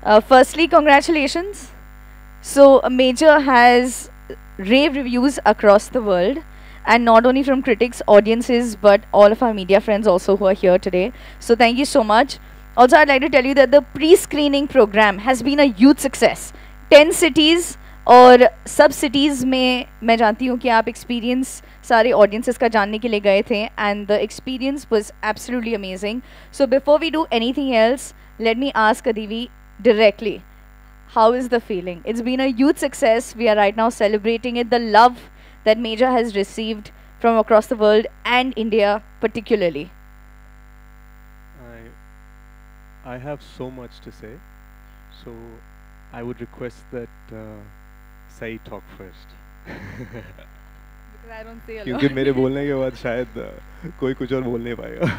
Firstly, congratulations. So, Major has rave reviews across the world, and not only from critics, audiences, but all of our media friends also who are here today. So, thank you so much. Also, I'd like to tell you that the pre-screening program has been a huge success. 10 cities और सब cities में मैं जानती हूँ कि आप experience सारे audiences का जानने के लिए गए थे, and the experience was absolutely amazing. So before we do anything else, let me ask Adivi directly, how is the feeling? It's been a huge success. We are right now celebrating it. The love that Major has received from across the world and India particularly. I have so much to say, so I would request that Saiee talk first. Because I don't say a lot. क्योंकि मेरे बोलने के बाद शायद कोई कुछ और बोल नहीं पाएगा.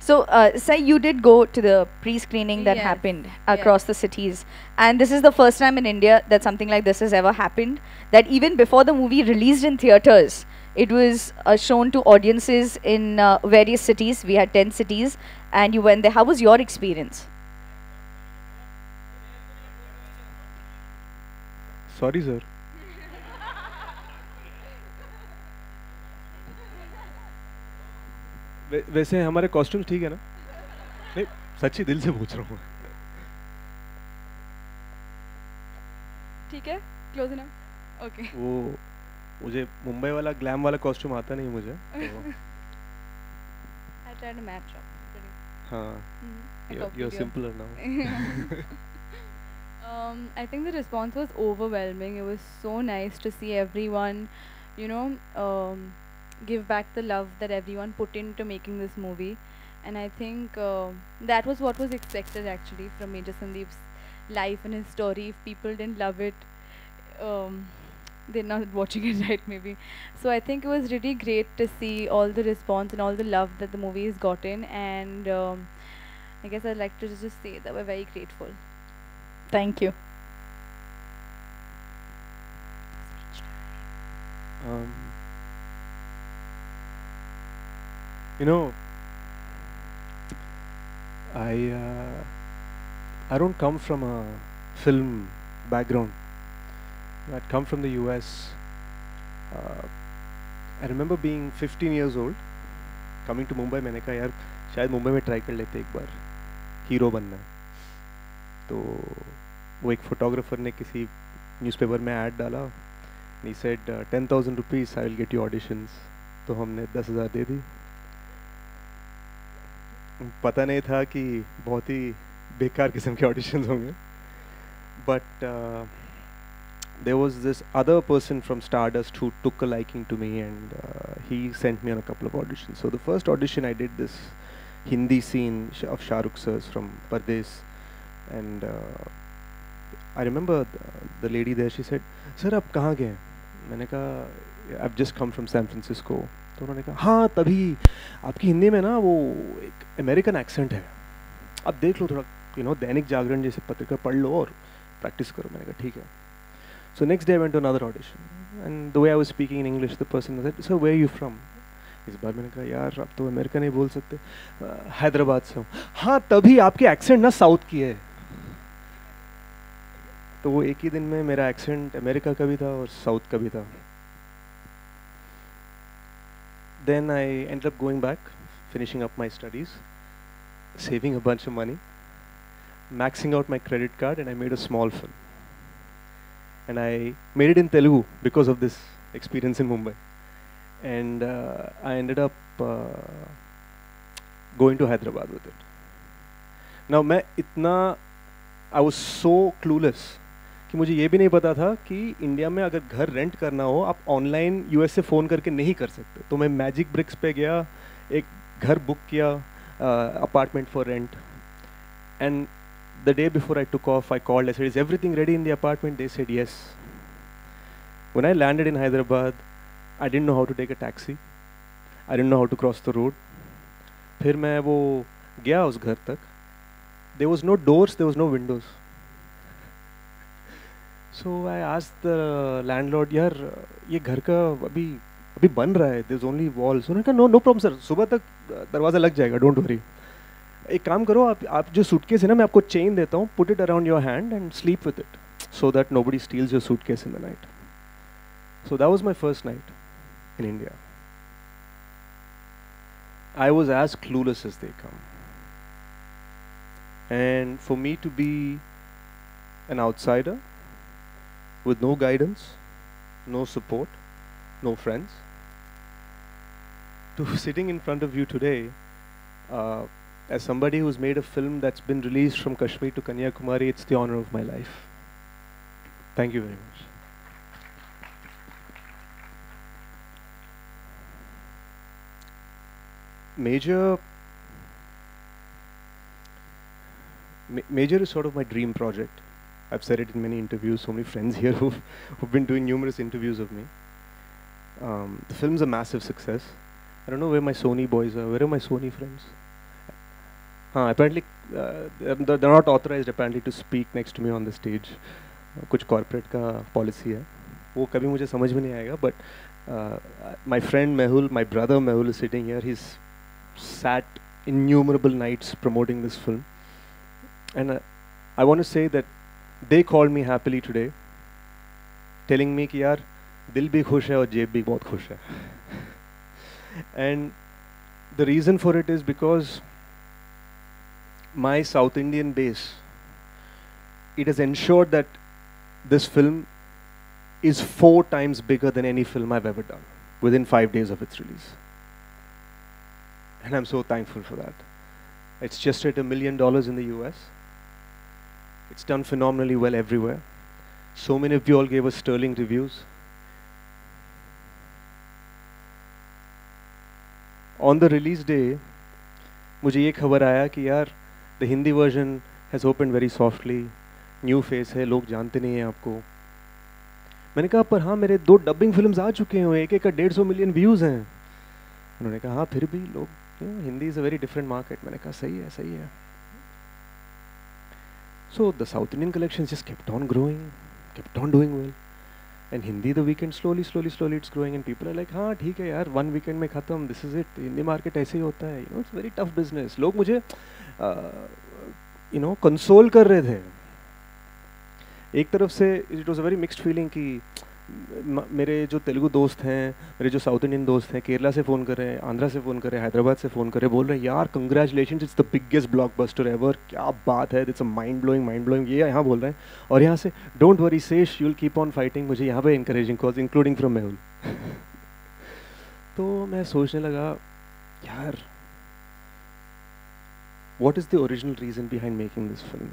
So, Sai, you did go to the pre-screening that Yes, happened across the cities, and this is the first time in India that something like this has ever happened. That even before the movie released in theaters, it was shown to audiences in various cities. We had 10 cities, and you went there. How was your experience? Sorry, sir. वैसे हमारे costumes ठीक है ना? नहीं, सच्ची दिल से पूछ रहा हूँ. ठीक है, क्लोज इनफ. ओके. वो मुझे मुंबई वाला ग्लैम वाला कॉस्ट्यूम आता नहीं मुझे. I tried to match up. हाँ. You're simpler now. I think the response was overwhelming. It was so nice to see everyone, you know, give back the love that everyone put into making this movie. And I think that was what was expected actually from Major Sandeep's life and his story. If people didn't love it, they're not watching it right maybe. So I think it was really great to see all the response and all the love that the movie has gotten. And I guess I'd like to just say that we're very grateful. Thank you. You know, I don't come from a film background. I'd come from the US. I remember being 15 years old, coming to Mumbai. मैंने कहा यार शायद मुंबई में try कर लेते एक बार, hero बनना. तो वो एक फोटोग्राफर ने किसी न्यूज़पेपर में ऐड डाला. He said 10,000 rupees, I will get you auditions. तो हमने 10,000 दे दी. पता नहीं था कि बहुत ही बेकार किस्म के ऑडिशंस होंगे. But there was this other person from Stardust who took a liking to me, and he sent me on a couple of auditions. So the first audition I did this Hindi scene of Shah Rukh sir's from Pardes, and I remember the lady there. She said, "Sir, आप कहाँ गए?" मैंने कहा, "I've just come from San Francisco." तो उन्होंने कहा, हाँ तभी आपकी हिंदी में ना वो एक अमेरिकन एक्सेंट है, आप देख लो थोड़ा, दैनिक जागरण जैसे पत्रिका पढ़ लो और प्रैक्टिस करो. मैंने कहा ठीक है. So next day I went to another audition, and the way I was speaking in English, the person said, "Sir, where are you from?" इस बार मैंने कहा यार अब तो अमेरिका नहीं बोल सकते, हैदराबाद से हूँ. हाँ तभी आपकी एक्सेंट ना साउथ की है. तो वो एक ही दिन में मेरा एक्सेंट अमेरिका का भी था और साउथ का भी था. Then I ended up going back, finishing up my studies, saving a bunch of money, maxing out my credit card, and I made a small film. And I made it in Telugu because of this experience in Mumbai. And I ended up going to Hyderabad with it. Now I was so clueless कि मुझे ये भी नहीं पता था कि India में अगर घर रेंट करना हो आप ऑनलाइन यूएस से फ़ोन करके नहीं कर सकते. तो मैं मैजिक ब्रिक्स पे गया, एक घर बुक किया, apartment for rent. And the day before I took off, I called. I said, "Is everything ready in the apartment?" They said yes. When I landed in Hyderabad, I didn't know how to take a taxi. I didn't know how to cross the road. फिर मैं वो गया उस घर तक. There was no doors, there was no windows. So I asked the landlord, यार ये घर का अभी बन रहा है. There's only walls. उन्होंने कहा no problem sir, सुबह तक दरवाज़ा लग जाएगा, don't worry. एक काम करो, आप जो सूटकेस है ना, मैं आपको चेन देता हूँ, put it around your hand and sleep with it so that nobody steals your suitcase in the night. So that was my first night in India. I was as clueless as they come. And for me to be an outsider with no guidance, no support, no friends, to sitting in front of you today as somebody who's made a film that's been released from Kashmir to Kanyakumari, it's the honor of my life. Thank you very much. Major is sort of my dream project. I've said it in many interviews, so many friends here who've been doing numerous interviews of me. The film's a massive success. I don't know where my Sony boys are. Where are my Sony friends? Apparently they're not authorized apparently to speak next to me on the stage. कुछ corporate का policy है, वो कभी मुझे समझ में नहीं आएगा. But my friend Mehul, my brother Mehul is sitting here. He sat innumerable nights promoting this film, and I want to say that they called me happily today, telling me कि यार दिल भी खुश है और जेब भी बहुत खुश है. And the reason for it is because my South Indian base, it has ensured that this film is 4 times bigger than any film I've ever done within 5 days of its release. And I'm so thankful for that. It's just at $1 million in the US. It's done phenomenally well everywhere. So many of you all gave us sterling reviews. On the release day, मुझे ये खबर आया कि यार the Hindi version has opened very softly. New face है, लोग जानते नहीं हैं आपको. मैंने कहा पर हाँ, मेरे 2 डबिंग फिल्म्स आ चुके हैं, एक का 150 मिलियन व्यूज़ हैं. उन्होंने कहा हाँ फिर भी लोग, Hindi is a very different market. मैंने कहा सही है, सही है. So the south Indian collection just kept on growing, kept on doing well. And Hindi, the weekend slowly it's growing, and people are like हाँ ठीक है यार, 1 weekend में ख़त्म, this is it. Hindi market ऐसे ही होता है, it's very tough business. लोग मुझे कंसोल कर रहे थे. एक तरफ से it was a very mixed feeling कि मेरे जो तेलुगु दोस्त हैं, मेरे जो साउथ इंडियन दोस्त हैं, केरला से फ़ोन कर रहे हैं, आंध्रा से फ़ोन कर रहे हैं, हैदराबाद से फ़ोन कर रहे हैं, बोल रहे हैं यार congratulation, it's the biggest blockbuster ever, क्या बात है, इट्स अ माइंड ब्लोइंग. ये यहाँ बोल रहे हैं, और यहाँ से don't worry sash, you will keep on fighting. मुझे यहाँ पे encouraging calls including from Mehul. तो मैं सोचने लगा यार, what is the original reason behind making this film?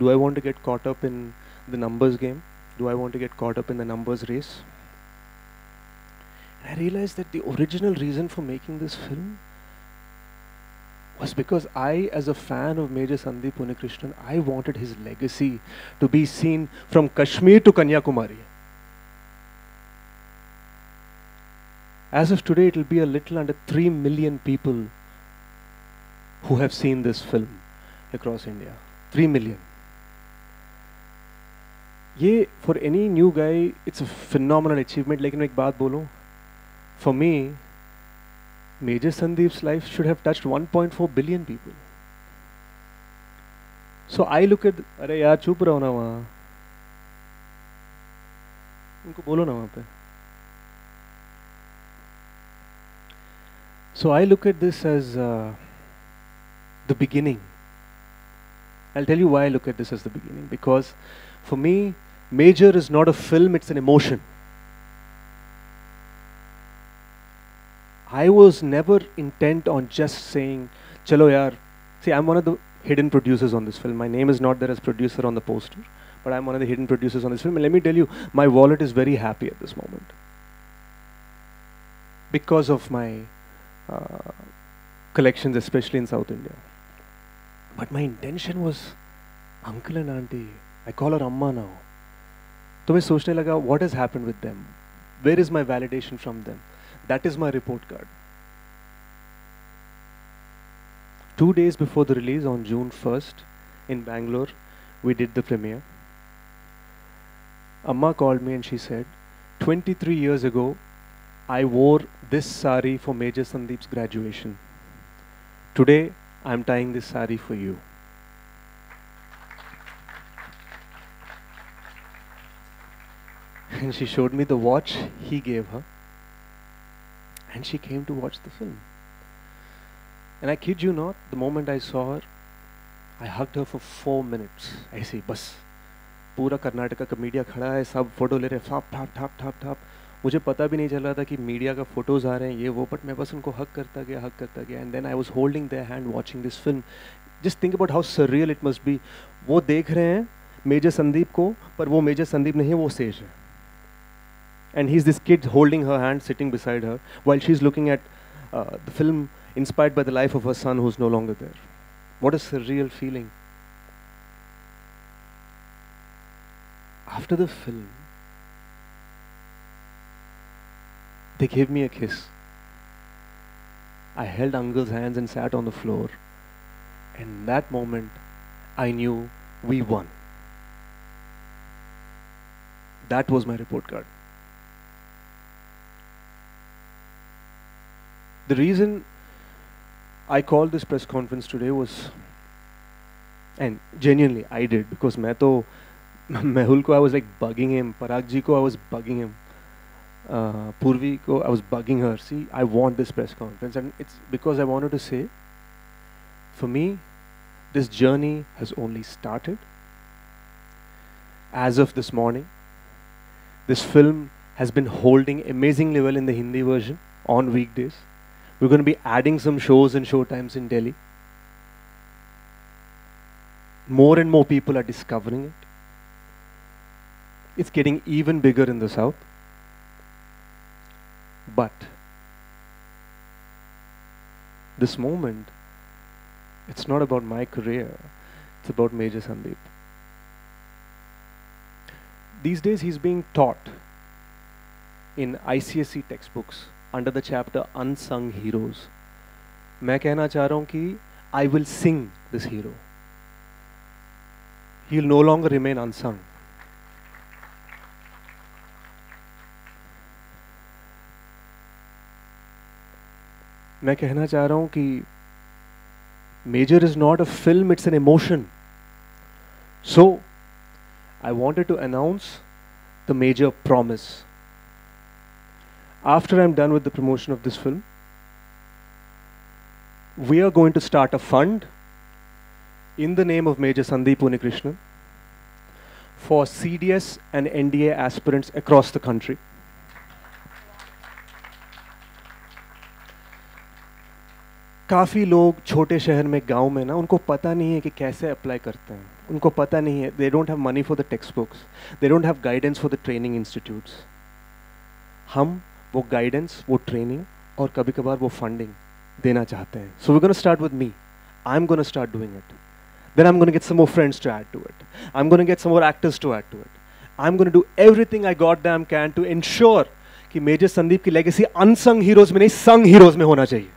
Do I want to get caught up in the numbers game? Do I want to get caught up in the numbers race? And I realized that the original reason for making this film was because I, as a fan of Major Sandeep Unnikrishnan, I wanted his legacy to be seen from Kashmir to Kanyakumari. As of today, it will be a little under 3 million people who have seen this film across India. 3 million. ये for any new guy, it's a phenomenal achievement. लेकिन मैं एक बात बोलूँ, for me, Major Sandeep's life should have touched 1.4 billion people. So I look at, अरे यार चुप रहो ना वहाँ, उनको बोलो ना वहाँ पे. So I look at this as the beginning. I'll tell you why I look at this as the beginning. Because for me, Major is not a film, it's an emotion. I was never intent on just saying, chalo yaar. See, I'm one of the hidden producers on this film. My name is not there as producer on the poster, but I'm one of the hidden producers on this film. And let me tell you, my wallet is very happy at this moment. Because of my collections, especially in South India. But my intention was, uncle and auntie, I call her Amma now. So I सोचने लगा, what has happened with them? Where is my validation from them? That is my report card. 2 days before the release, on June 1st, in Bangalore, we did the premiere. Amma called me and she said, 23 years ago, I wore this sari for Major Sandeep's graduation. Today, I'm tying this sari for you. And she showed me the watch he gave her. And she came to watch the film. And I kid you not, the moment I saw her, I hugged her for 4 minutes. ऐसे ही बस पूरा कर्नाटका का media खड़ा है, सब photo ले रहे हैं, ठाप ठाप ठाप ठाप ठाप. मुझे पता भी नहीं चल रहा था कि मीडिया का फोटोज आ रहे हैं ये वो, बट मैं बस उनको हग करता गया. And then I was holding their hand watching this film. Just think about how surreal it must be. वो देख रहे हैं मेजर संदीप को, पर वो मेजर संदीप नहीं है, वो सेश है. And he's this kid holding her hand, sitting beside her, while she's looking at the film inspired by the life of her son who's no longer there. What a surreal feeling. After the film, they gave me a kiss. I held Uncle's hands and sat on the floor. And in that moment, I knew we won. That was my report card. The reason I called this press conference today was, and genuinely I did, because मैं तो Mehul को I was like bugging him, Parag ji को I was bugging him, Purvi को I was bugging her. See, I want this press conference, and it's because I wanted to say, for me, this journey has only started. As of this morning, this film has been holding amazingly well in the Hindi version on weekdays. We're going to be adding some shows and show times in Delhi. More and more people are discovering it. It's getting even bigger in the south. But this moment, it's not about my career, it's about Major Sandeep. These days he's being taught in ICSE textbooks under the chapter Unsung Heroes. मैं कहना चाह रहा हूँ कि I will sing this hero. He'll no longer remain unsung. मैं कहना चाह रहा हूँ कि Major is not a film, it's an emotion. So, I wanted to announce the Major promise. After I'm done with the promotion of this film, we are going to start a fund in the name of Major Sandeep Unikrishnan for CDS and NDA aspirants across the country. काफ़ी लोग छोटे शहर में गांव में ना उनको पता नहीं है कि कैसे अप्लाई करते हैं. उनको पता नहीं है. They don't have money for the textbooks. They don't have guidance for the training institutes. हम वो guidance, वो training और कभी कभार वो funding देना चाहते हैं. So we're going to start with me. I'm going to start doing it. Then I'm going to get some more friends to add to it. I'm going to get some more actors to add to it. I'm going to do everything I goddamn can to ensure कि major Sandeep की legacy unsung heroes में नहीं sung heroes में होना चाहिए.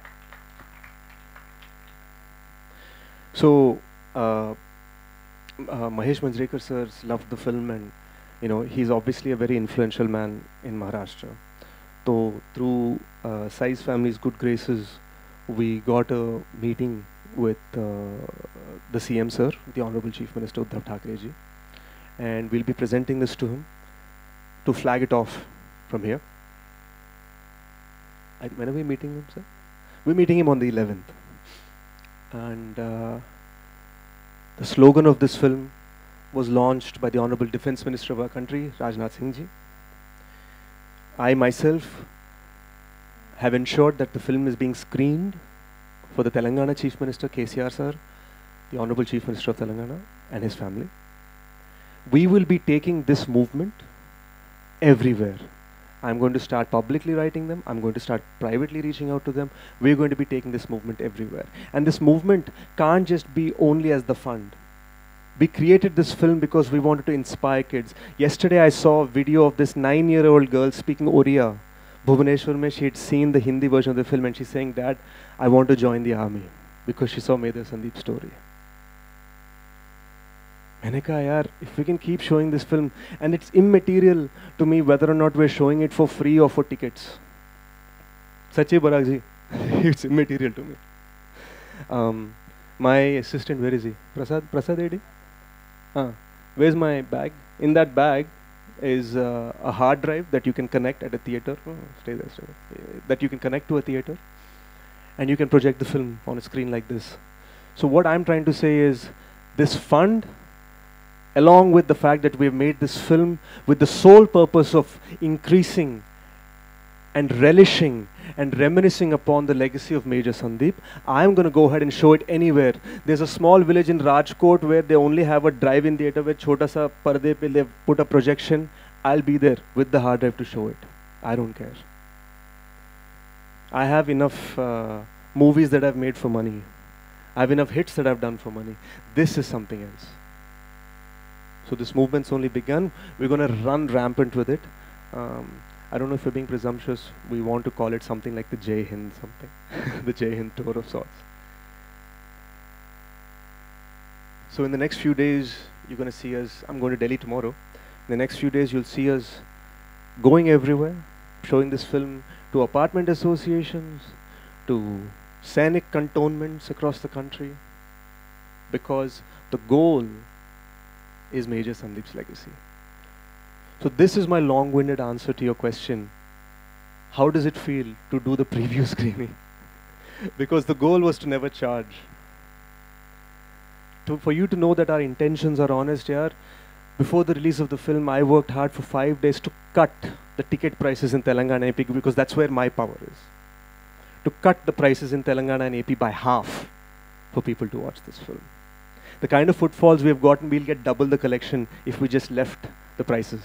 So Mahesh Babu sir loved the film, and you know he's obviously a very influential man in Maharashtra. So through Saie's family's good graces, we got a meeting with the CM sir, the Honorable Chief Minister Uddhav Thackeray ji, and we'll be presenting this to him to flag it off from here. When are we meeting him, sir? We're meeting him on the 11th. And the slogan of this film was launched by the Honorable Defence Minister of our country, Rajnath Singh ji. I myself have ensured that the film is being screened for the Telangana Chief Minister, KCR sir, the Honorable Chief Minister of Telangana and his family. We will be taking this movement everywhere. I'm going to start publicly writing them. I'm going to start privately reaching out to them. We're going to be taking this movement everywhere. And this movement can't just be only as the fund. We created this film because we wanted to inspire kids. Yesterday I saw a video of this 9-year-old girl speaking Oriya. Bhubaneswar mein, she had seen the Hindi version of the film and she's saying, Dad, I want to join the army, because she saw Major Sandeep's story. मैंने कहा यार, if we can keep showing this film, and it's immaterial to me whether or not we're showing it for free or for tickets. Sachi Parag ji, it's immaterial to me. My assistant, where is he? Prasad Edi? Where's my bag? In that bag is a hard drive that you can connect at a theater. Oh, stay there, stay there. That you can connect to a theater, and you can project the film on a screen like this. So what I'm trying to say is, this fund, along with the fact that we've made this film with the sole purpose of increasing and relishing and reminiscing upon the legacy of Major Sandeep, I'm going to go ahead and show it anywhere. There's a small village in Rajkot where they only have a drive-in theater where chota sa parde pe they put a projection. I'll be there with the hard drive to show it. I don't care. I have enough movies that I've made for money. I have enough hits that I've done for money. This is something else. So this movement's only begun. We're going to run rampant with it. I don't know if we're being presumptuous. We want to call it something like the Jai Hind something. The Jai Hind tour of sorts. So in the next few days, you're going to see us. I'm going to Delhi tomorrow. In the next few days, you'll see us going everywhere, showing this film to apartment associations, to scenic cantonments across the country, because the goal is Major Sandeep's legacy. So this is my long-winded answer to your question. How does it feel to do the preview screening? Because the goal was to never charge. For you to know that our intentions are honest, yaar, before the release of the film, I worked hard for 5 days to cut the ticket prices in Telangana and AP, because that's where my power is. To cut the prices in Telangana and AP by half for people to watch this film. The kind of footfalls we have gotten, we'll get double the collection if we just left the prices.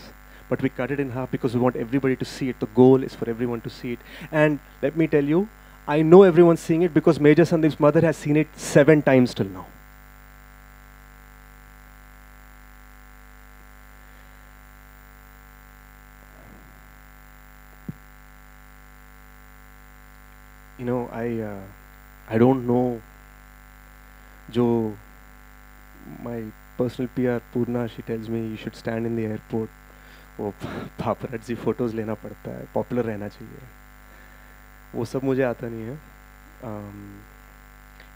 But we cut it in half because we want everybody to see it. The goal is for everyone to see it. And let me tell you, I know everyone's seeing it because Major Sandeep's mother has seen it 7 times till now. You know, I don't know. My personal PR, Purna, she tells me you should stand in the airport. वो paparazzi photos लेना पड़ता है, popular रहना चाहिए. वो सब मुझे आता नहीं है.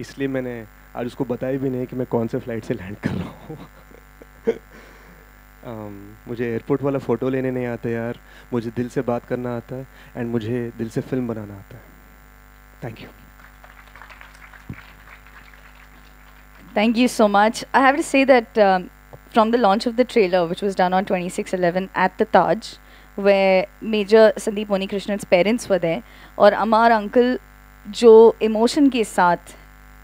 इसलिए मैंने आज उसको बताया भी नहीं कि मैं कौन से फ्लाइट से लैंड कर रहा हूँ. मुझे एयरपोर्ट वाला फ़ोटो लेने नहीं आता यार. मुझे दिल से बात करना आता है एंड मुझे दिल से फिल्म बनाना आता है. Thank you. Thank you so much. I have to say that from the launch of the trailer, which was done on 26/11 at the Taj, where Major Sandeep Unnithisharan's parents were there, और अमार uncle जो emotion के साथ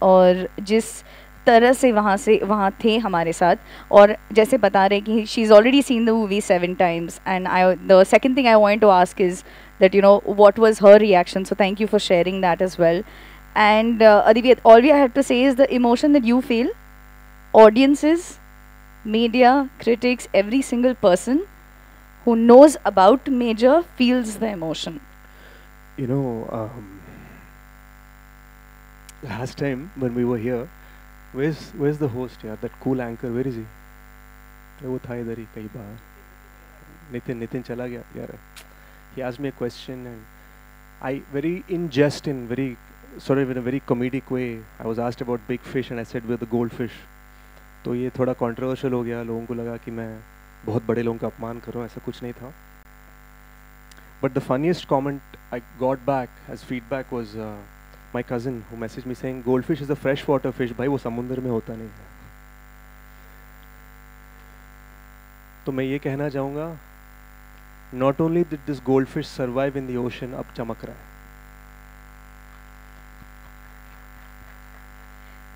और जिस तरह से वहाँ थे हमारे साथ, और जैसे बता रहे कि she's already seen the movie 7 times, and the second thing I wanted to ask is that, you know, what was her reaction? So thank you for sharing that as well. And Adivi, all we have to say is the emotion that you feel, audiences, media, critics, every single person who knows about Major feels the emotion. You know, last time when we were here, where's the host here? That cool anchor, where is he? वो था इधर ही कई बार. Nitin चला गया यार. He asked me a question and I very in a very comedic way, I was asked about big fish and I said we're the goldfish. तो ये थोड़ा controversial हो गया. लोगों को लगा कि मैं बहुत बड़े लोगों का अपमान कर रहा हूँ. ऐसा कुछ नहीं था. But the funniest comment I got back as feedback was my cousin who messaged me saying goldfish is a freshwater fish. भाई वो समुंदर में होता नहीं है. तो मैं ये कहना चाहूँगा, not only did this goldfish survive in the ocean, अब चमक रहा है.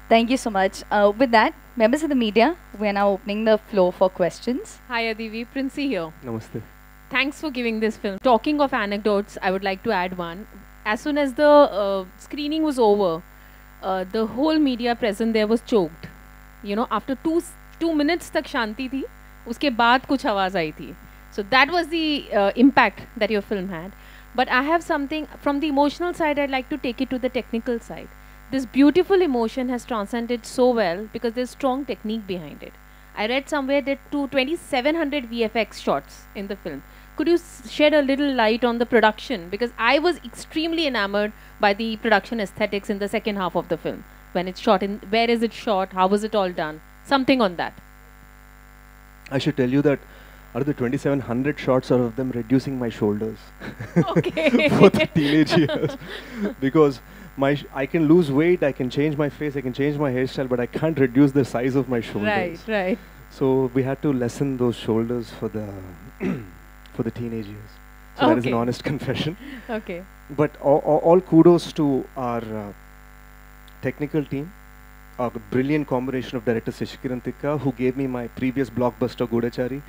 Thank you so much. With that, members of the media, we are now opening the floor for questions. Hi Adivi, Princey here. Namaste. Thanks for giving this film. Talking of anecdotes, I would like to add one. As soon as the screening was over, the whole media present there was choked. You know, after two minutes tak shanti thi, uske baad kuch आवाज आई थी. So that was the impact that your film had. But I have something from the emotional side. I'd like to take it to the technical side. This beautiful emotion has transcended so well because there's strong technique behind it. I read somewhere that 2,700 VFX shots in the film. Could you shed a little light on the production? Because I was extremely enamored by the production aesthetics in the second half of the film. when it's shot? In where is it shot? How was it all done? Something on that. I should tell you that out of the 2,700 shots, out of them reducing my shoulders Okay. for the teenage years, because I can lose weight, I can change my face, I can change my hairstyle, but I can't reduce the size of my shoulders. Right, right. So we had to lessen those shoulders for the for the teenage years. So that is an Okay. honest confession. Okay. But all kudos to our technical team, a brilliant combination of director Sasikiran Tikka, who gave me my previous blockbuster Godachari,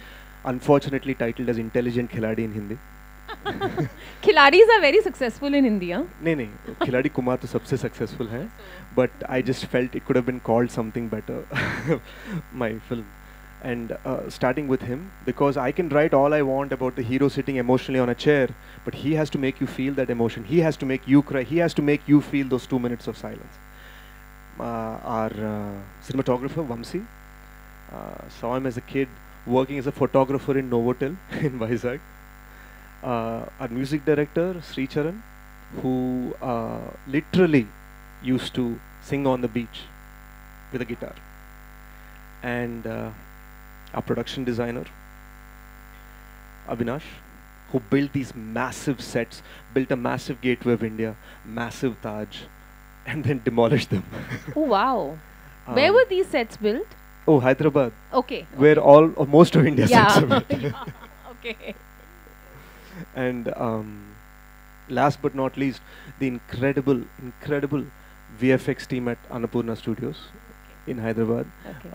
unfortunately titled as Intelligent Khiladi in Hindi. Khiladis are very successful in India. नहीं खिलाड़ी कुमार तो सबसे successful है, but I just felt it could have been called something better, my film. And starting with him, because I can write all I want about the hero sitting emotionally on a chair, but he has to make you feel that emotion. He has to make you cry. He has to make you feel those 2 minutes of silence. Our cinematographer Vamsi, saw him as a kid working as a photographer in Novotel in Vizag. Our music director Sri Charan, who literally used to sing on the beach with a guitar, and our production designer Avinash, who built these massive sets, built a massive Gateway of India, massive Taj, and then demolished them. Oh wow. Where were these sets built? Oh, Hyderabad, Okay. where all or most of India sets are built. Yeah. Okay. And last but not least, the incredible VFX team at Annapurna Studios in Hyderabad. Okay.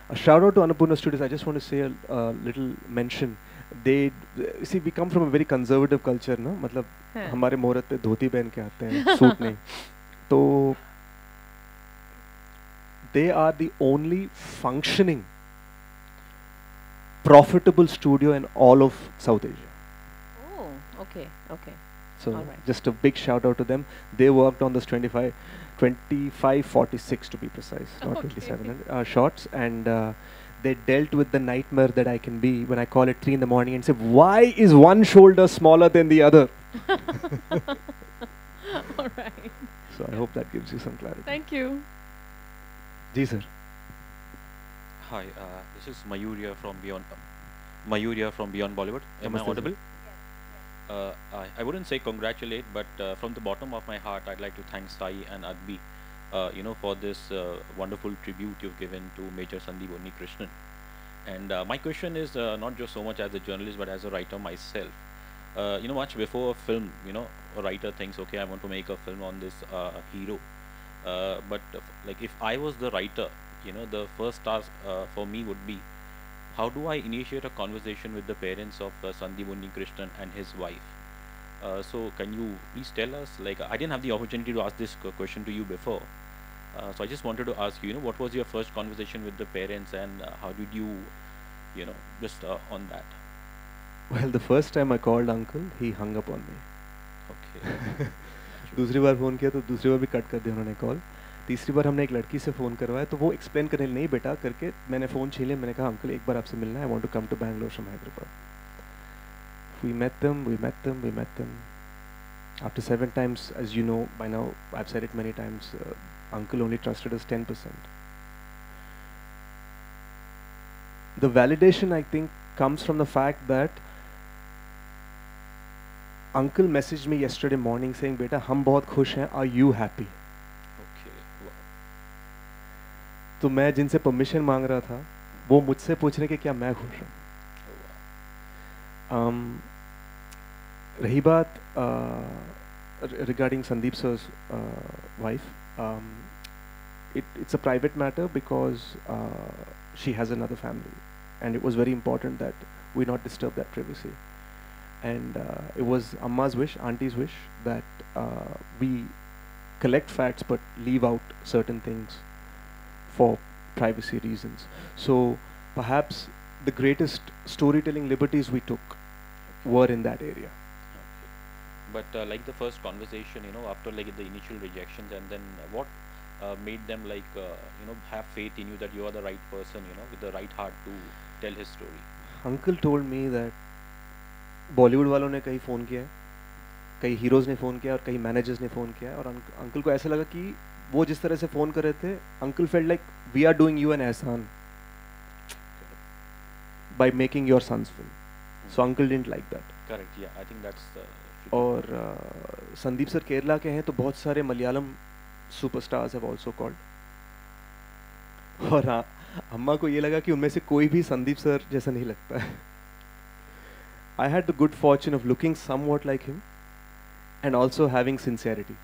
A shout out to Annapurna Studios. I just want to say a little mention. They see, we come from a very conservative culture, ना मतलब हाँ. हमारे मुहूर्त पे धोती पहन के आते हैं, सूट नहीं. तो they are the only functioning profitable studio in all of South Asia. Oh, okay, okay. So Alright. just a big shout out to them. They worked on this 2546 to be precise, not Okay. 2700 shots, and they dealt with the nightmare that I can be when I call at 3 in the morning and say, why is one shoulder smaller than the other? All right. So I hope that gives you some clarity. Thank you. Ji sir. Hi, this is Mayuria from Beyond Bollywood. Am I Namaste, sir. audible? I wouldn't say congratulate, but from the bottom of my heart, I'd like to thank Saiee and Adivi, for this wonderful tribute you've given to Major Sandeep Krishnan. And my question is not just so much as a journalist, but as a writer myself. Much before a film, a writer thinks, okay, I want to make a film on this hero. But like if I was the writer, the first task for me would be, how do I initiate a conversation with the parents of Sandeep Krishnan and his wife? So can you please tell us, like I didn't have the opportunity to ask this question to you before. So I just wanted to ask you, what was your first conversation with the parents, and how did you, just on that? Well, the first time I called uncle, he hung up on me. Okay. दूसरी बार phone किया तो दूसरी बार भी cut कर दिया उन्होंने call. तीसरी बार हमने एक लड़की से फ़ोन करवाया तो वो एक्सप्लेन करने नहीं बेटा करके मैंने फ़ोन छीन लिया. मैंने कहा अंकल एक बार आपसे मिलना है. I want to come to Bangalore from Hyderabad. We met them. After 7 times, as you know by now, I've said it many times, uncle only trusted us 10%. The validation, I think, comes from the fact that uncle messaged me yesterday morning saying, "Beta, हम बहुत खुश हैं. Are you happy?" Okay. Wow. तो मैं जिनसे permission मांग रहा था, वो मुझसे पूछ रहे कि क्या मैं खुश हूँ. Oh, wow. रही बात regarding Sandeep sir's wife, it's a private matter because she has another family, and it was very important that we not disturb that privacy. And it was Amma's wish, Auntie's wish, that we collect facts but leave out certain things for privacy reasons. So perhaps the greatest storytelling liberties we took were in that area. Okay. But like the first conversation, after like the initial rejections, and then what made them like, have faith in you that you are the right person, with the right heart to tell his story? Uncle told me that Bollywood वालों ने कई phone किया है, कई heroes ने phone किया और कई मैनेजर्स ने फ़ोन किया, और अंकल को ऐसा लगा कि वो जिस तरह से फ़ोन कर रहे थे, uncle felt like we are doing you an ehsan by making your son's film. So uncle didn't like that. Correct. Yeah, I think that's और संदीप सर केरला के हैं, तो बहुत सारे Malayalam superstars have also called. और हाँ, अम्मा को ये लगा कि उनमें से कोई भी संदीप सर जैसा नहीं लगता है. I had the good fortune of looking somewhat like him and also having sincerity.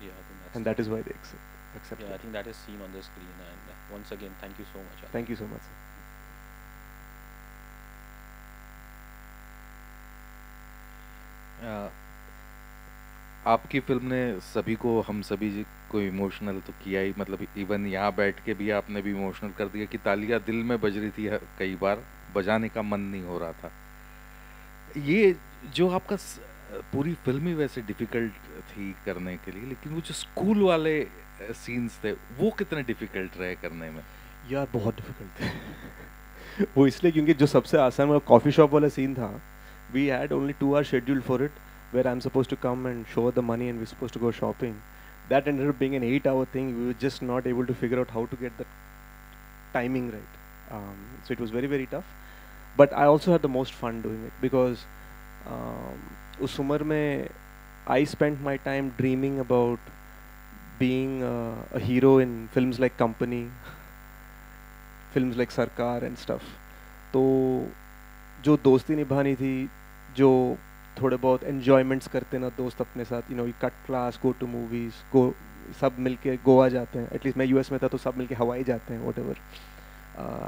Yeah, I think that's And that is why they accepted. yeah, I think that is seen on the screen. And once again, thank you so much. Adi. Thank you so much, sir. आपकी film ने सभी को, हम सभी को emotional तो किया ही, मतलब इवन यहाँ बैठ के भी आपने भी इमोशनल कर दिया कि तालियां दिल में बज रही थी, कई बार बजाने का मन नहीं हो रहा था. ये जो आपका पूरी फिल्म ही वैसे डिफ़िकल्ट थी करने के लिए, लेकिन वो जो स्कूल वाले सीन्स थे वो कितने डिफ़िकल्ट रहे करने में? यार बहुत डिफिकल्ट थे. वो इसलिए क्योंकि जो सबसे आसान वाला कॉफ़ी शॉप वाला सीन था, we had only 2 hours scheduled for it, where I'm supposed to come and show the money and we're supposed to go shopping. That ended up being an 8-hour thing. We were just not able to figure out how to get the timing right. So it was very, very tough. But I also had the most fun doing it because उस उम्र में I spent my time dreaming about being a hero in films like Company, films like Sarkar and stuff. तो जो दोस्ती निभानी थी, जो थोड़े बहुत एन्जॉयमेंट्स करते ना दोस्त अपने साथ, you know, you cut class, go to movies, go, सब मिलके गोवा जाते हैं. एटलीस्ट मैं यूएस में था तो सब मिलके हवाई जाते हैं, what ever.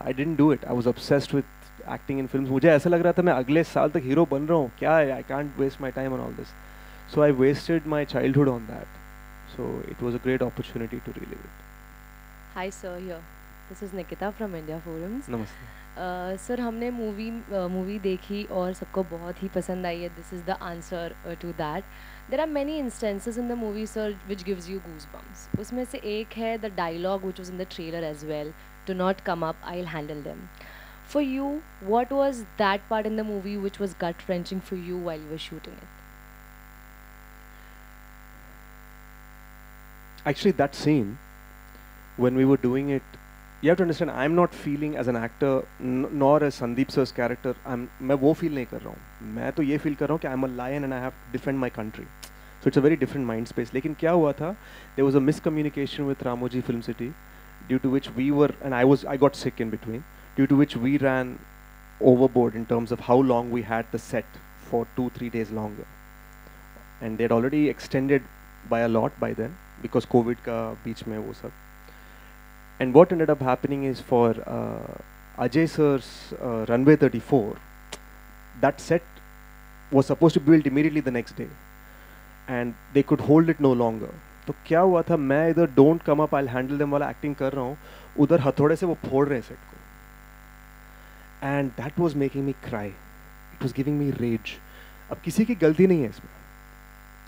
I didn't do it. I was obsessed with acting in films. मुझे ऐसा लग रहा था मैं अगले साल तक हीरो बन रहा हूँ. क्या है, I can't waste my time on all this. So I wasted my childhood on that. So it was a great opportunity to relive it. Hi sir, here. This is Nikita from India Forums. नमस्ते. Sir हमने movie देखी और सबको बहुत ही पसंद आई है. This is the answer to that. There are many instances in the movie sir which gives you goose bumps. उसमें से एक है the dialogue which was in the trailer as well, do not come up, I will handle them. For you, what was that part in the movie which was gut wrenching for you while you were shooting it? Actually, that scene, when we were doing it, you have to understand, I'm not feeling as an actor, nor as Sandeep sir's character. मैं वो feel नहीं कर रहा हूँ. मैं तो ये feel कर रहा हूँ कि I'm a lion and I have to defend my country. So it's a very different mind space. लेकिन क्या हुआ था? There was a miscommunication with Ramoji Film City, due to which we were, and I got sick in between, due to which we ran overboard in terms of how long we had the set for 2-3 days longer. And they had already extended by a lot by then, because COVID का बीच में वो सब. And what ended up happening is for Ajay sir's Runway 34, that set was supposed to be built immediately the next day, and they could hold it no longer. तो क्या हुआ था, मैं इधर don't come up, I'll handle them वाला acting कर रहा हूँ, उधर हथौड़े से वो फोड़ रहे हैं set को. And that was making me cry. It was giving me rage. अब किसी की गलती नहीं है इसमें.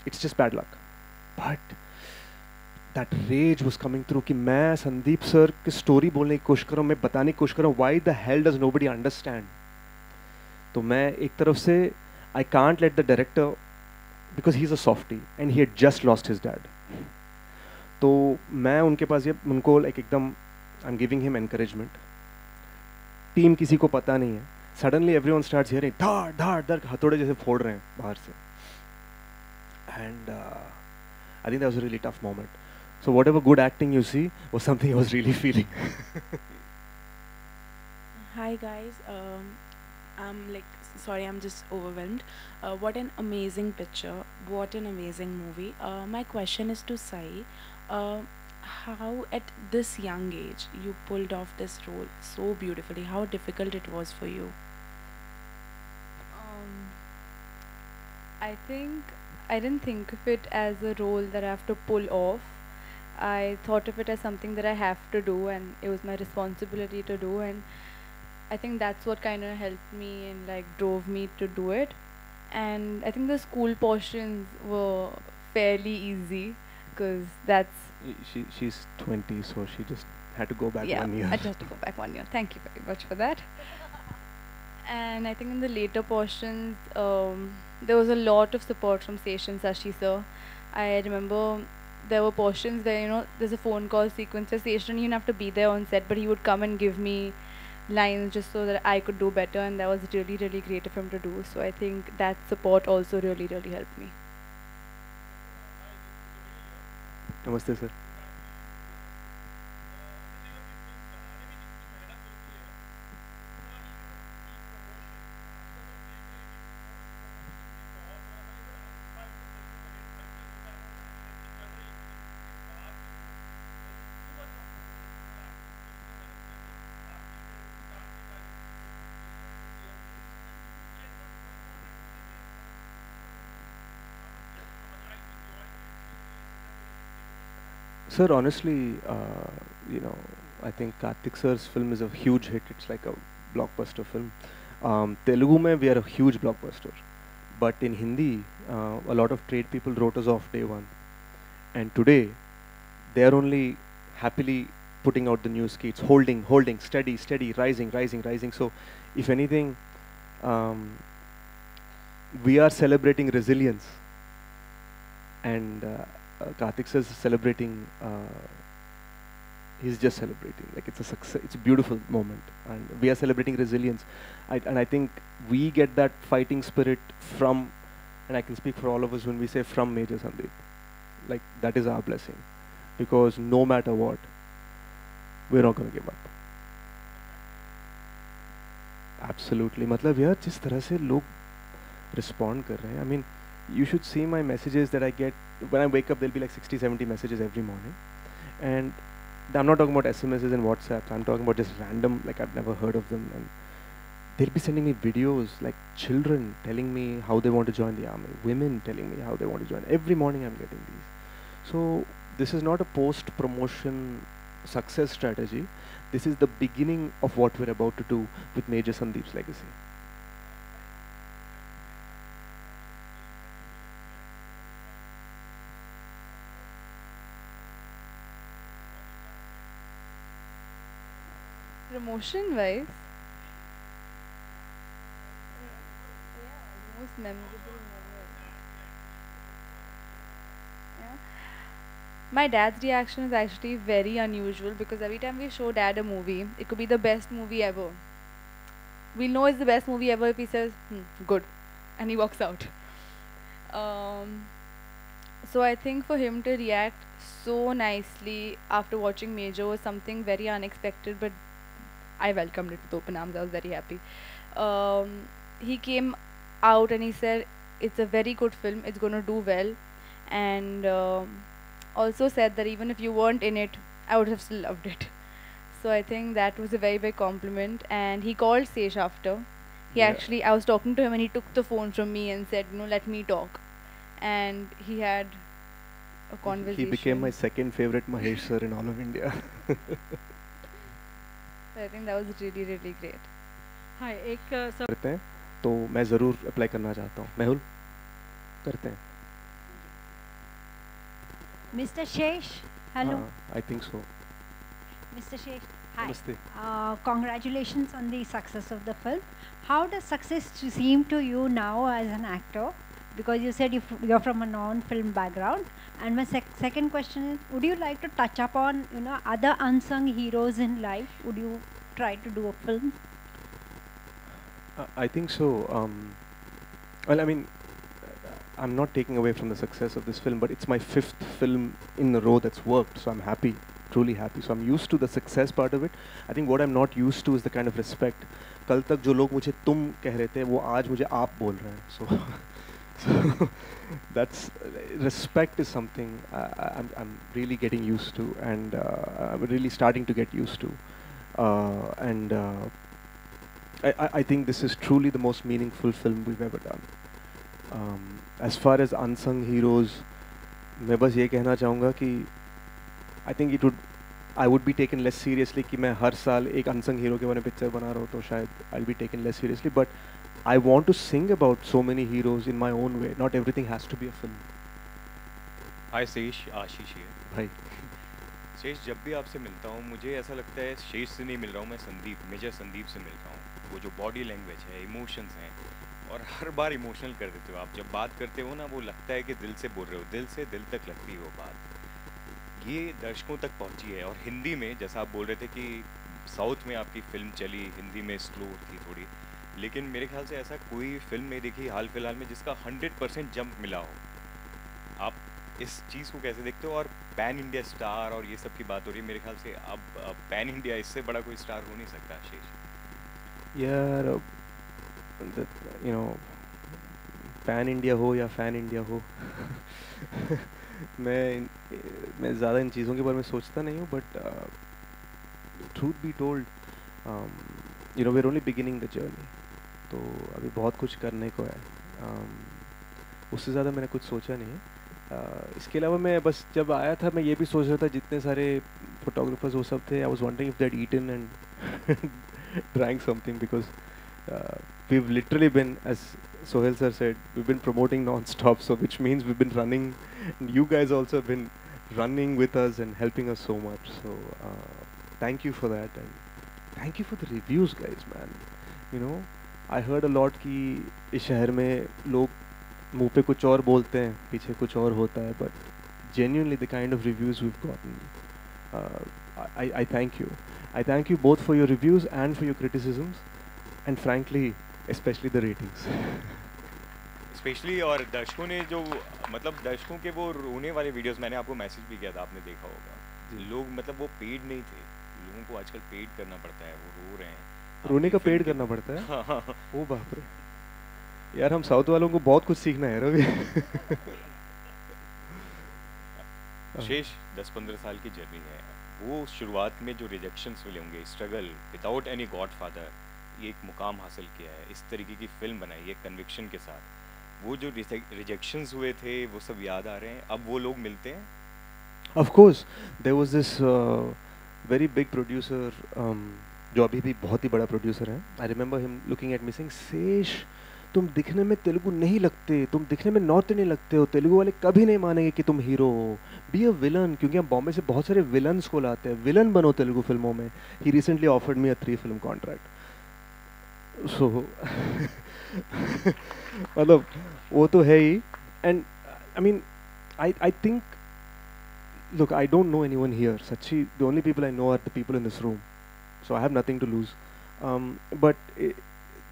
It's just bad luck. But that rage was coming through कि मैं संदीप सर की स्टोरी बोलने की कोशिश कर रहा हूँ, मैं बताने की कोशिश कर रहा हूँ, why the hell does nobody understand? तो मैं एक तरफ से I can't let the director, because he's a softie and he had just lost his dad. तो मैं उनके पास ये उनको like एकदम I'm giving him encouragement. Team किसी को पता नहीं है. Suddenly everyone starts hearing धाड़ धाड़ धाड़ हथौड़े जैसे फोड़ रहे हैं बाहर से. And I think that was a really tough moment. So whatever good acting you see was something I was really feeling. Hi guys, I'm like, sorry, I'm just overwhelmed. What an amazing picture, what an amazing movie. My question is to Saiee. How at this young age you pulled off this role so beautifully? How difficult it was for you? I think I didn't think of it as a role that I have to pull off. I thought of it as something that I have to do, and it was my responsibility to do, and I think that's what kind of helped me and like drove me to do it. And I think the school portions were fairly easy because that's She's 20, so she just had to go back yeah, 1 year. I just had to go back 1 year. Thank you very much for that. And I think in the later portions, there was a lot of support from Sesh and Sashi sir. I remember there were portions where, you know, there's a phone call sequence where Sesh didn't even have to be there on set, but he would come and give me lines just so that I could do better, and that was really, really great of him to do. So I think that support also really, really helped me. Namaste, sir. Sir, honestly, I think Karthik sir's film is a huge hit. It's like a blockbuster film. Telugu mein we are a huge blockbuster, but in Hindi, a lot of trade people wrote us off day one, and today they are only happily putting out the new skates, holding, steady, rising. So, if anything, we are celebrating resilience, and Karthik sir is celebrating. He's just celebrating. Like it's a success. It's a beautiful moment, and we are celebrating resilience. And I think we get that fighting spirit from, and I can speak for all of us when we say from Major Sandeep. Like that is our blessing, because no matter what, we're not gonna give up. Absolutely. मतलब यार जिस तरह से लोग respond कर रहे हैं. I mean, you should see my messages that I get when I wake up. There'll be like 60, 70 messages every morning, and I'm not talking about SMSs and WhatsApps. I'm talking about just random, like I've never heard of them, and they'll be sending me videos, like children telling me how they want to join the army, women telling me how they want to join. Every morning I'm getting these. So this is not a post-promotion success strategy. This is the beginning of what we're about to do with Major Sandeep's legacy. Promotion wise, most memorable moment. Yeah. My dad's reaction is actually very unusual because every time we show dad a movie, it could be the best movie ever. We know it's the best movie ever if he says, good, and he walks out. So I think for him to react so nicely after watching Major was something very unexpected, but I welcomed it with open arms. I was very happy. He came out and he said, it's a very good film, it's going to do well. And also said that even if you weren't in it, I would have still loved it. So I think that was a very big compliment. And he called Sesh after. I was talking to him and he took the phone from me and said, let me talk. And he had a conversation. He became my second favorite Mahesh sir in all of India. I think that was really, really great. Hi, करते हैं तो मैं ज़रूर apply करना चाहता हूँ. मेहुल करते हैं. Mr. Sesh, hello. I think so. Mr. Sesh, hi. Namaste. Congratulations on the success of the film. How does success seem to you now as an actor? Because you said you're from a non-film background. And my second question is, would you like to touch upon other unsung heroes in life? Would you try to do a film? I think so. Well, I mean, I'm not taking away from the success of this film, but it's my 5th film in a row that's worked, so I'm happy, truly happy. So I'm used to the success part of it. I think what I'm not used to is the kind of respect. कल तक जो लोग मुझे तुम कह रहे थे, वो आज मुझे आप बोल रहे हैं. So that's respect is something I'm really getting used to, and I'm really starting to get used to. I think this is truly the most meaningful film we've ever done. As far as unsung heroes, मैं बस ये कहना चाहूँगा कि I would be taken less seriously कि मैं हर साल एक unsung hero के बारे में picture बना रहा हूँ, तो शायद I'll be taken less seriously. But I want to sing about so many heroes in my own way. Not everything has to be a film. Hi Sesh, Ashish here. भाई. शेष, जब भी आपसे मिलता हूँ मुझे ऐसा लगता है शेष से नहीं मिल रहा हूँ, मैं संदीप, मेजर संदीप से मिल रहा हूँ. वो जो बॉडी लैंग्वेज है, इमोशंस हैं, और हर बार इमोशनल कर देते हो आप. जब बात करते हो ना, वो लगता है कि दिल से बोल रहे हो, दिल से दिल तक लगती है वो बात. ये दर्शकों तक पहुंची है, और हिंदी में जैसा आप बोल रहे थे कि साउथ में आपकी फिल्म चली, हिंदी में स्लो थी थोड़ी, लेकिन मेरे ख्याल से ऐसा कोई फिल्म नहीं देखी हाल फिलहाल में जिसका 100% जंप मिला हो। आप इस चीज़ को कैसे देखते हो? और पैन इंडिया स्टार और ये सब की बात हो रही है, मेरे ख्याल से अब पैन इंडिया, इससे बड़ा कोई स्टार हो नहीं सकता शेष। यार यू नो पैन इंडिया हो या फैन इंडिया हो मैं ज़्यादा इन चीज़ों के बारे में सोचता नहीं हूँ, but truth be told you know we are only beginning the journey, तो अभी बहुत कुछ करने को है। उससे ज़्यादा मैंने कुछ सोचा नहीं है। इसके अलावा मैं बस जब आया था मैं ये भी सोच रहा था जितने सारे फोटोग्राफर्स वो सब थे, I was wondering if they had eaten and drank something, because we've literally been, as Sohail sir said, we've been promoting non-stop, so which means we've been running, and you guys also have been running with us and helping us so much, so thank you for that, and thank you for the reviews guys, man. You know, I heard a lot कि इस शहर में लोग मुंह पे कुछ और बोलते हैं, पीछे कुछ और होता है, but genuinely the kind of reviews we've gotten, I thank you. I thank you both for your reviews and for your criticisms, and frankly especially the ratings. Specially, और दर्शकों ने जो, मतलब दर्शकों के वो रोने वाले वीडियोस, मैंने आपको मैसेज भी किया था, आपने देखा होगा। लोग मतलब वो पेड नहीं थे, लोगों को आजकल पेड करना पड़ता है, वो रो रहे हैं। रोने का पेड करना पड़ता है? ओ बाप रे यार, हम साउथ वालों को बहुत कुछ सीखना है रवि। शेष 10-15 साल की जर्नी है, वो शुरुआत में जो रिजेक्शंस मिले होंगे, स्ट्रगल विदाउट एनी गॉडफादर, ये एक मुकाम हासिल किया है, इस तरीके की फिल्म बनाई है कन्विक्शन के साथ, वो जो रिजेक्शंस हुए थे वो सब याद आ रहे हैं, अब वो लोग मिलते हैं? Of course, there was this very big producer, जो अभी भी बहुत ही बड़ा प्रोड्यूसर है। I remember him looking at me saying, sash तुम दिखने में तेलुगु नहीं लगते, तुम दिखने में नॉर्थ नहीं लगते हो, तेलुगु वाले कभी नहीं मानेंगे कि तुम हीरो हो, बी अ विलन, क्योंकि हम बॉम्बे से बहुत सारे विलन्स को लाते हैं, विलन बनो तेलुगु फिल्मों में। He recently offered me a 3-film contract. So मतलब वो तो है ही, and I mean I think, look, I don't know anyone here, Sachi, the only people I know are the people in this room, so I have nothing to lose, but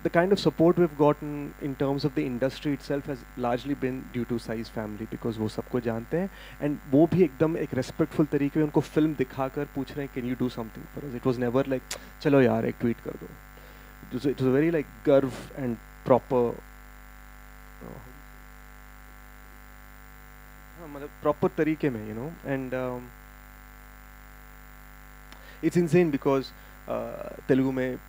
the kind of support we've gotten in terms of the industry itself has largely been due to Sai's family, because वो सबको जानते हैं, and वो भी एकदम एक respectful तरीके में उनको फिल्म दिखाकर पूछ रहे हैं can you do something for us. It was never like चलो यार एक ट्वीट कर दो. It was very like गर्व and proper, मतलब proper तरीके में, you know, and it's insane because Telugu में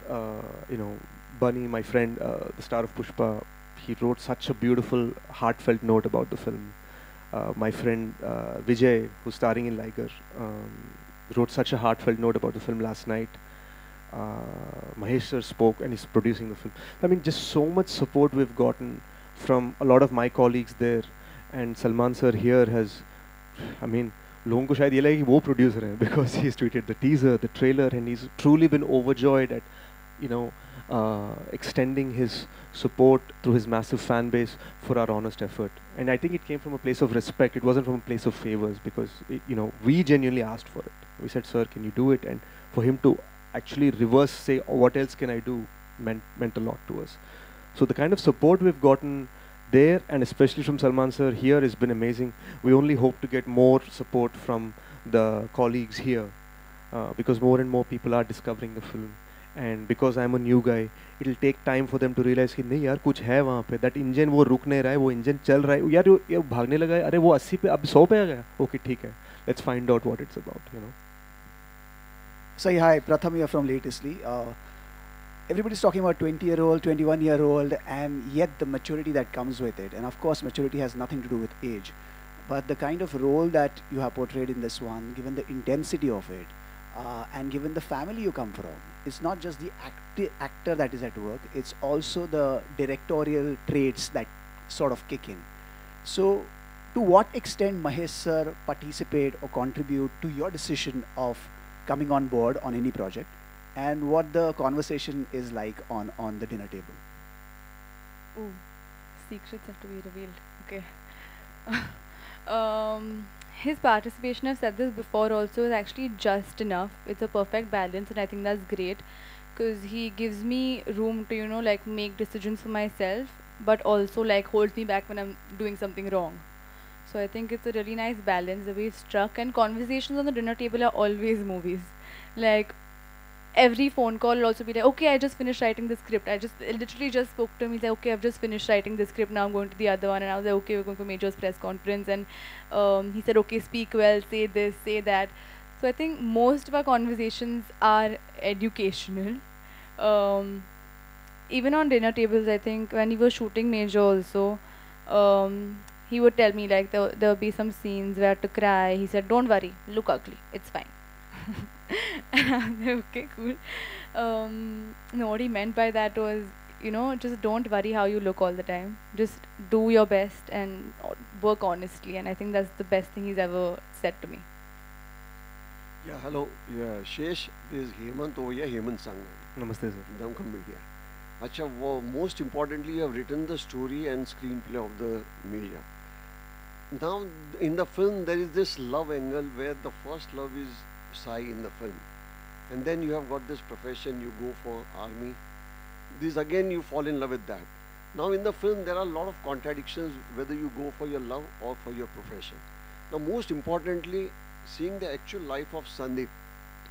you know, Bunny, my friend, the star of Pushpa, he wrote such a beautiful heartfelt note about the film. My friend Vijay, who's starring in Liger, wrote such a heartfelt note about the film last night. Mahesh sir spoke and he's producing the film. I mean, just so much support we've gotten from a lot of my colleagues there, and Salman sir here has, I mean, लोगों को शायद ये लगे कि वो producer हैं, because he's tweeted the teaser, the trailer, and he's truly been overjoyed at, you know, extending his support through his massive fan base for our honest effort. And I think it came from a place of respect. It wasn't from a place of favors, because you know, we genuinely asked for it. We said, sir, can you do it? And for him to actually reverse say, oh, what else can I do, meant a lot to us. So the kind of support we've gotten there, and especially from Salman sir here, has been amazing. We only hope to get more support from the colleagues here, because more and more people are discovering the film. And because I'm a new guy, it'll take time for them to realize कि नहीं यार कुछ है वहाँ पे, that engine वो रुक नहीं रहा है, वो engine चल रहा है, यार ये भागने लगा है, अरे वो 80 पे अब 100 पे आ गया, okay ठीक है, let's find out what it's about, you know. So hi, Pratham here from Latestly. Everybody's talking about 20-year-old, 21-year-old, and yet the maturity that comes with it. And of course, maturity has nothing to do with age. But the kind of role that you have portrayed in this one, given the intensity of it, and given the family you come from, it's not just the actor that is at work, it's also the directorial traits that sort of kick in. So to what extent Mahesh sir participate or contribute to your decision of coming on board on any project, and what the conversation is like on the dinner table? Oh, secrets have to be revealed. Okay. His participation, I've said this before also, is actually just enough. It's a perfect balance, and I think that's great because he gives me room to, like make decisions for myself, but also like holds me back when I'm doing something wrong. So I think it's a really nice balance the way it's struck. And conversations on the dinner table are always movies. Like every phone call will also be like, okay, I just finished writing the script. I literally just spoke to him. He's like, okay, I've just finished writing the script. Now I'm going to the other one. And I was like, okay, we're going for Major's press conference. And he said, okay, speak well, say this, say that. So I think most of our conversations are educational. Um, Even on dinner tables, I think when he was shooting Major also, he would tell me like there would be some scenes where I had to cry. He said, don't worry, look ugly, it's fine. And I was like, okay, cool. No, what he meant by that was, just don't worry how you look all the time. Just do your best and work honestly. And I think that's the best thing he's ever said to me. Yeah, hello. Yeah, Shesh, this is Hemant over here, Hemant Sang. Namaste sir. Damkam Media. Acha, most importantly, you have written the story and screenplay of the media. Now, in the film, there is this love angle where the first love is Saiee in the film. And then you have got this profession, you go for army. This again, you fall in love with that. Now, in the film, there are a lot of contradictions whether you go for your love or for your profession. Now, most importantly, seeing the actual life of Sandeep,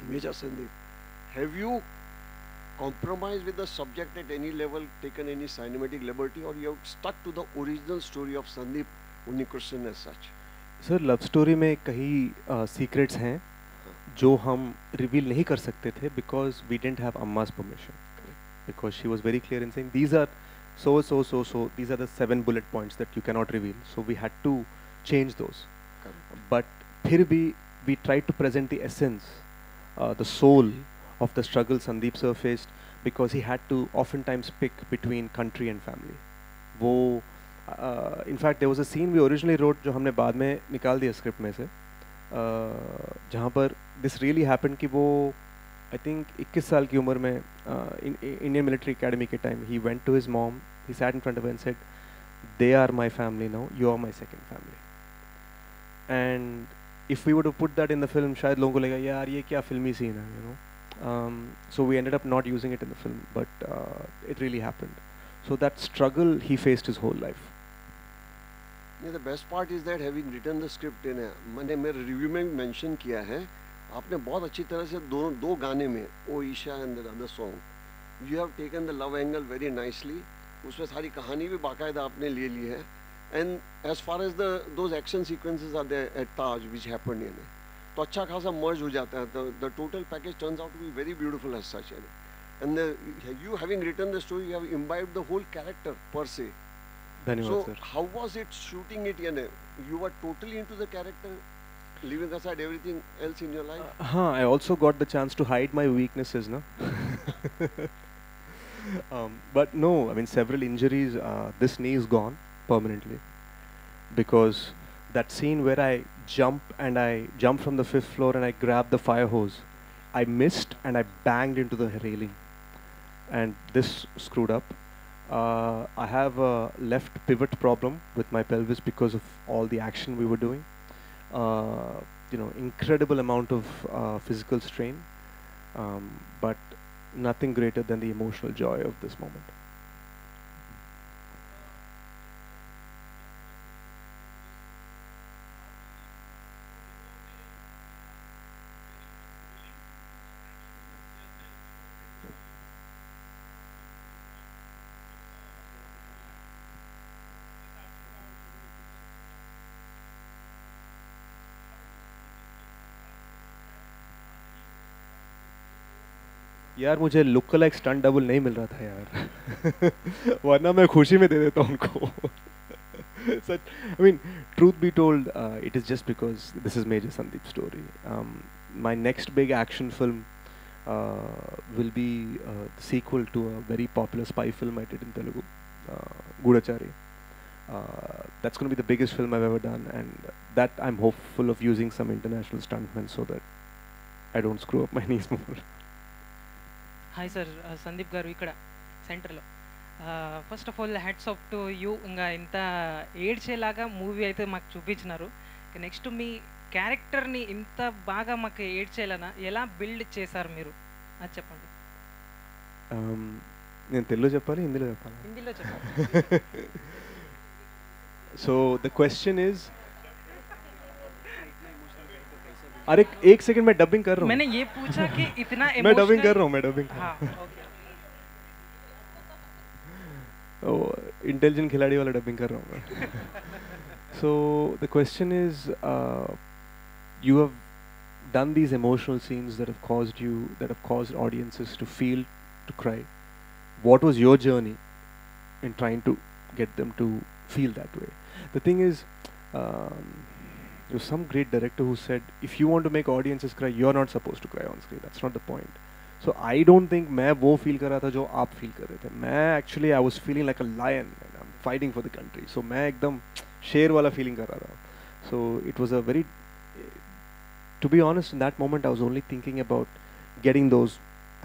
Major Sandeep, have you compromised with the subject at any level, taken any cinematic liberty, or you have stuck to the original story of Sandeep Unnikrishnan as such? Sir love story में कई secrets हैं जो हम reveal नहीं कर सकते थे because we didn't have Amma's permission, because she was very clear in saying these are so these are the 7 bullet points that you cannot reveal, so we had to change those. But फिर भी we tried to present the essence, the soul of the struggle Sandeep sir faced, because he had to oftentimes pick between country and family. वो in fact there was a scene we originally wrote जो हमने बाद में निकाल दिया script में से, जहाँ पर this really happened कि वो I think 21 साल की उम्र में इंडियन मिलिट्री एकेडमी के time he went to his mom, he sat in front of her and said, they are my family now, you are my second family. And if we were to put that in the film, शायद लोगों को लगेगा यार ये क्या फिल्मी scene है, you know. So we ended up not using it in the film, but it really happened. So that struggle he faced his whole life. Yeah, the best part is that having written the script in मैंने मेरे review में mention किया है, आपने बहुत अच्छी तरह से दो गाने में oh Isha and the other song you have taken the love angle very nicely, उसमें सारी कहानी भी बाकायदा आपने ले ली है. And as far as those action sequences are there at Taj which happened in it, तो अच्छा खासा मर्ज हो जाता है. The total package turns out to be very beautiful as such. And you having written the story, you have imbibed the whole character per se. धन्यवाद So sir. how was it shooting it? You were totally into the character, leaving aside everything else in your life. हाँ, I also got the chance to hide my weaknesses, no. But no, I mean several injuries. This knee is gone permanently because that scene where I jumped from the 5th floor and I grabbed the fire hose, I missed and I banged into the railing, and this screwed up. I have a left pivot problem with my pelvis because of all the action we were doing. Incredible amount of physical strain, but nothing greater than the emotional joy of this moment. यार मुझे look like stunt double नहीं मिल रहा था यार वरना मैं खुशी में दे देता हूँ उनको. Such, I mean, truth be told, it is just because this is Major Sandeep's story. My next big action film will be the sequel to a very popular spy film I did in Telugu, Gudachari. That's going to be the biggest film I've ever done, and that I'm hopeful of using some international stuntmen so that I don't screw up my knees more. Hi sir, Sandeep గారు ఇక్కడ సెంటర్లో. First of all hats off to you. ఇంకా ఇంత ఏడ్చేలాగా movie అయితే మాకు చూపించినారు. Next మీ క్యారెక్టర్ని ఇంత బాగా మాకు ఏడ్చేయాలనా ఎలా బిల్డ్ చేశారు మీరు అది చెప్పండి. నేను తెలుగులో చెప్పాలి, హిందీలో చెప్పాలి? హిందీలో చెప్పండి. So the question is, अरे एक सेकंड मैं डबिंग कर रहा हूँ. मैंने ये पूछा कि इतना मैं डबिंग कर emotional- रहा हूँ, मैं डबिंग कर रहा हाँ, हूँ. okay. इंटेलिजेंट खिलाड़ी वाला डबिंग कर रहा हूँ मैं. So the question is, you have done these emotional scenes that have caused audiences to feel, to cry. What was your journey in trying to get them to feel that way? The thing is, there was some great director who said, if you want to make audiences cry, you're not supposed to cry on screen. That's not the point. So I don't think मैं वो feel कर रहा था जो आप feel कर रहे थे. मैं actually I was feeling like a lion and I'm fighting for the country. So मैं एकदम शेर वाला feeling कर रहा था. So it was a very, to be honest, in that moment I was only thinking about getting those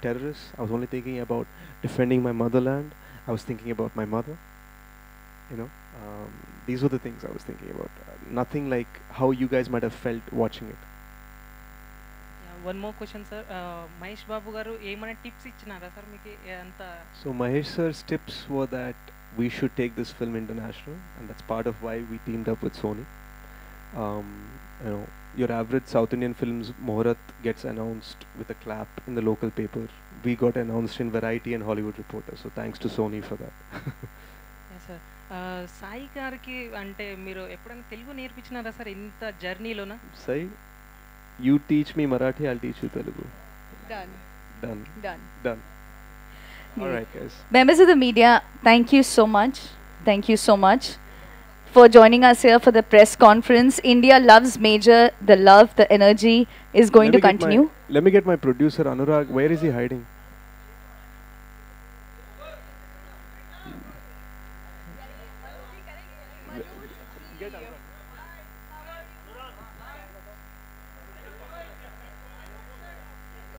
terrorists. I was only thinking about defending my motherland. I was thinking about my mother. You know, these were the things I was thinking about. Nothing like how you guys might have felt watching it. One more question sir, Mahesh Babu గారు ఏమైనా tips ఇచ్చినారా sir మీకు అంత? So Mahesh sir's tips were that we should take this film international, and that's part of why we teamed up with Sony. You know, your average South Indian films Muhurat gets announced with a clap in the local paper. We got announced in Variety and Hollywood Reporter. So thanks to Sony for that. Sir Sai గారికి అంటే మీరు ఎప్పుడైనా Telugu నేర్పించినారా sir ఇంత జర్నీలోనా? Sai, you teach me Marathi, I'll teach you Telugu. Done. Done. Done. Done. All right, guys. Members of the media, thank you so much. Thank you so much for joining us here for the press conference. India loves Major. The love, the energy is going to continue. Let me get my producer Anurag. Where is he hiding? Get Anurag.